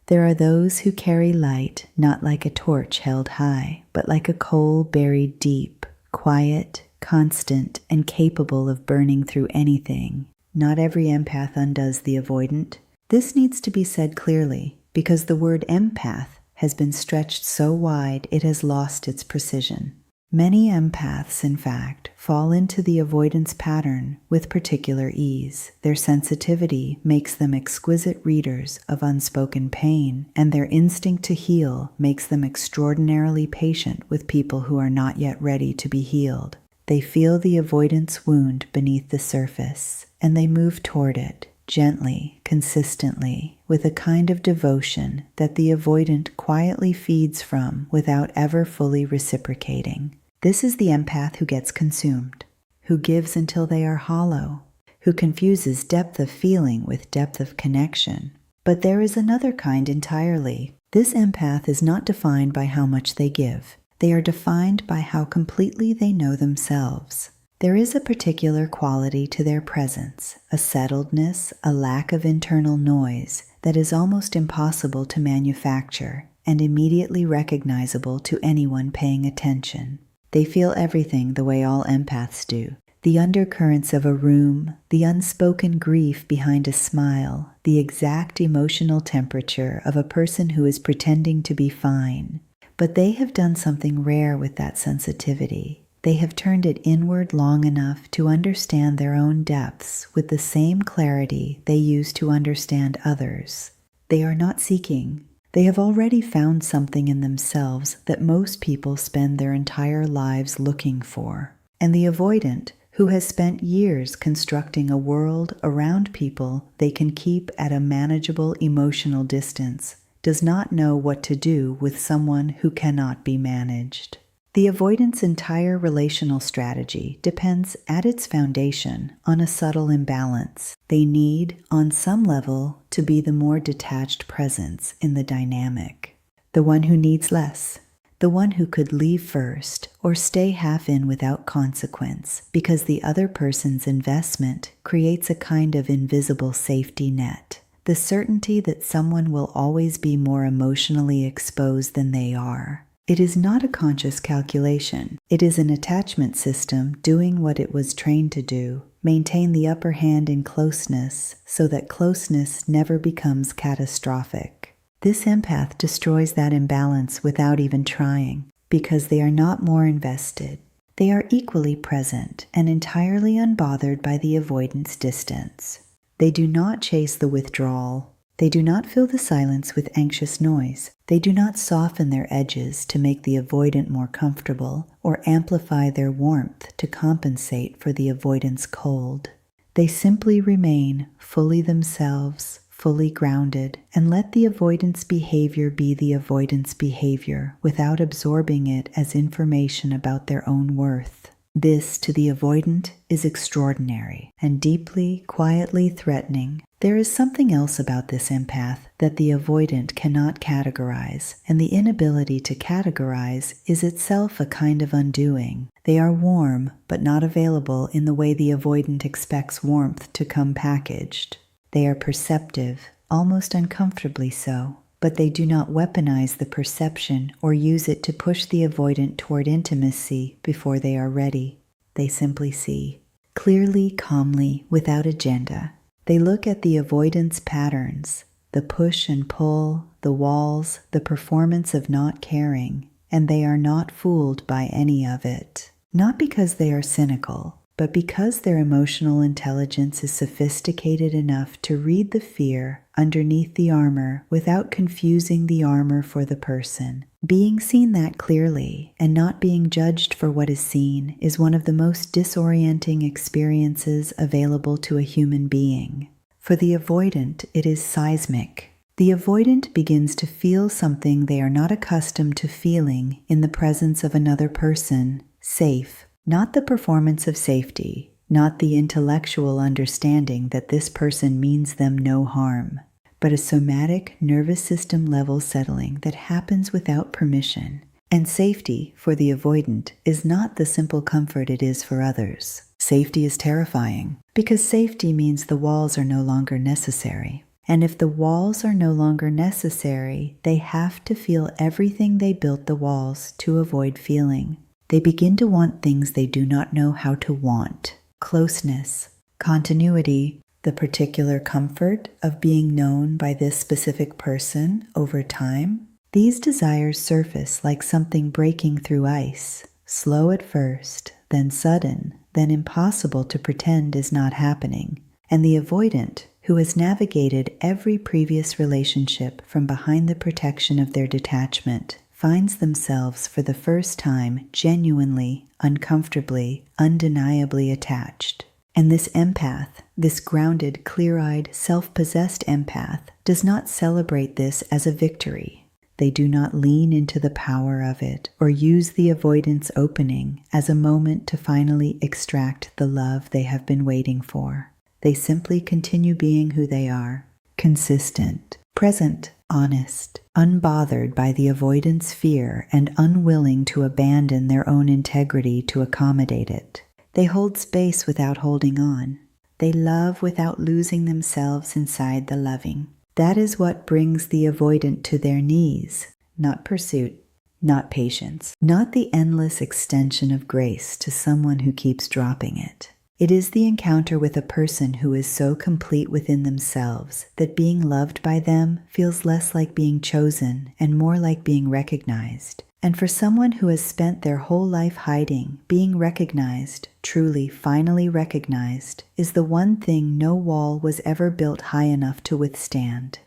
There are those who carry light not like a torch held high, but like a coal buried deep, quiet, constant, and capable of burning through anything. Not every empath undoes the avoidant. This needs to be said clearly, because the word empath has been stretched so wide it has lost its precision. Many empaths, in fact, fall into the avoidance pattern with particular ease. Their sensitivity makes them exquisite readers of unspoken pain, and their instinct to heal makes them extraordinarily patient with people who are not yet ready to be healed. They feel the avoidance wound beneath the surface, and they move toward it, gently, consistently, with a kind of devotion that the avoidant quietly feeds from without ever fully reciprocating. This is the empath who gets consumed, who gives until they are hollow, who confuses depth of feeling with depth of connection. But there is another kind entirely. This empath is not defined by how much they give. They are defined by how completely they know themselves. There is a particular quality to their presence, a settledness, a lack of internal noise that is almost impossible to manufacture and immediately recognizable to anyone paying attention. They feel everything the way all empaths do. The undercurrents of a room, the unspoken grief behind a smile, the exact emotional temperature of a person who is pretending to be fine. But they have done something rare with that sensitivity. They have turned it inward long enough to understand their own depths with the same clarity they use to understand others. They are not seeking. They have already found something in themselves that most people spend their entire lives looking for. And the avoidant, who has spent years constructing a world around people they can keep at a manageable emotional distance, does not know what to do with someone who cannot be managed. The avoidant's entire relational strategy depends at its foundation on a subtle imbalance. They need, on some level, to be the more detached presence in the dynamic. The one who needs less. The one who could leave first or stay half in without consequence because the other person's investment creates a kind of invisible safety net. The certainty that someone will always be more emotionally exposed than they are. It is not a conscious calculation. It is an attachment system doing what it was trained to do, maintain the upper hand in closeness so that closeness never becomes catastrophic. This empath destroys that imbalance without even trying, because they are not more invested. They are equally present and entirely unbothered by the avoidance distance. They do not chase the withdrawal. They do not fill the silence with anxious noise. They do not soften their edges to make the avoidant more comfortable or amplify their warmth to compensate for the avoidant's cold. They simply remain fully themselves, fully grounded, and let the avoidant's behavior be the avoidant's behavior without absorbing it as information about their own worth. This, to the avoidant, is extraordinary and deeply, quietly threatening. There is something else about this empath that the avoidant cannot categorize, and the inability to categorize is itself a kind of undoing. They are warm, but not available in the way the avoidant expects warmth to come packaged. They are perceptive, almost uncomfortably so, but they do not weaponize the perception or use it to push the avoidant toward intimacy before they are ready. They simply see, clearly, calmly, without agenda. They look at the avoidance patterns, the push and pull, the walls, the performance of not caring, and they are not fooled by any of it. Not because they are cynical, but because their emotional intelligence is sophisticated enough to read the fear underneath the armor without confusing the armor for the person. Being seen that clearly and not being judged for what is seen is one of the most disorienting experiences available to a human being. For the avoidant, it is seismic. The avoidant begins to feel something they are not accustomed to feeling in the presence of another person, safe. Not the performance of safety, not the intellectual understanding that this person means them no harm, but a somatic nervous system level settling that happens without permission. And safety, for the avoidant, is not the simple comfort it is for others. Safety is terrifying, because safety means the walls are no longer necessary. And if the walls are no longer necessary, they have to feel everything they built the walls to avoid feeling. They begin to want things they do not know how to want: closeness, continuity, the particular comfort of being known by this specific person over time. These desires surface like something breaking through ice, slow at first, then sudden, then impossible to pretend is not happening. And the avoidant, who has navigated every previous relationship from behind the protection of their detachment, finds themselves for the first time genuinely, uncomfortably, undeniably attached. And this empath, this grounded, clear-eyed, self-possessed empath, does not celebrate this as a victory. They do not lean into the power of it or use the avoidance opening as a moment to finally extract the love they have been waiting for. They simply continue being who they are, consistent, present, honest, unbothered by the avoidance fear and unwilling to abandon their own integrity to accommodate it. They hold space without holding on. They love without losing themselves inside the loving. That is what brings the avoidant to their knees, not pursuit, not patience, not the endless extension of grace to someone who keeps dropping it. It is the encounter with a person who is so complete within themselves that being loved by them feels less like being chosen and more like being recognized. And for someone who has spent their whole life hiding, being recognized, truly, finally recognized, is the one thing no wall was ever built high enough to withstand.